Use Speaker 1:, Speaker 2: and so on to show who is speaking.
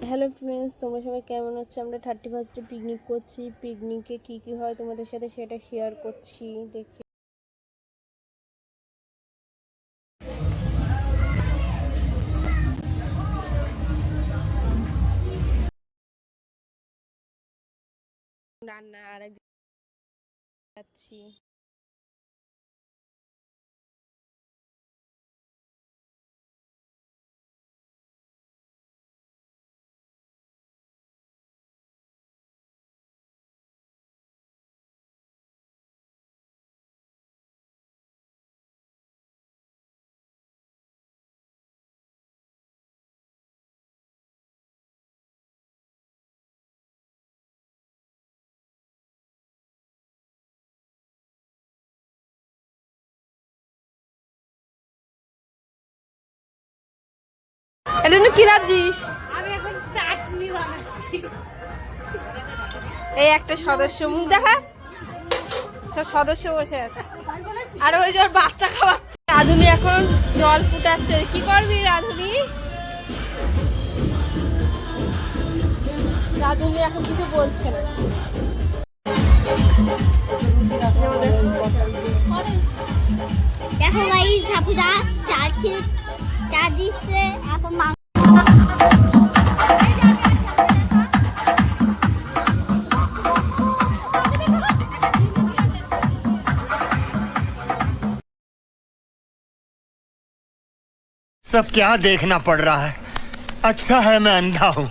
Speaker 1: Hello friends, তোমরা সবাই কেমন আছো? আমরা 31 পিকনিক করছি। পিকনিকে কি কি হয় তোমাদের সাথে সেটা শেয়ার করছি। দেখি রান্না আরেক যাচ্ছি। এটা কি রাজিস?
Speaker 2: আমি এখন চাটনি বানাচ্ছি।
Speaker 1: এই একটা সদস্য মুখ দেখা, সব সদস্য বসে আছে আর ওই যে ওর বাচ্চা খাওয়াচ্ছে। রাধুনি এখন জল ফুটাচ্ছে। কি করবি রাধুনি? রাধুনি এখন কিছু বলছে না।
Speaker 2: দেখো গাইস, ঝাপুদা চা দিচ্ছে এখন।
Speaker 3: सब क्या देखना पड़ रहा है। अच्छा है मैं अंधा हूँ।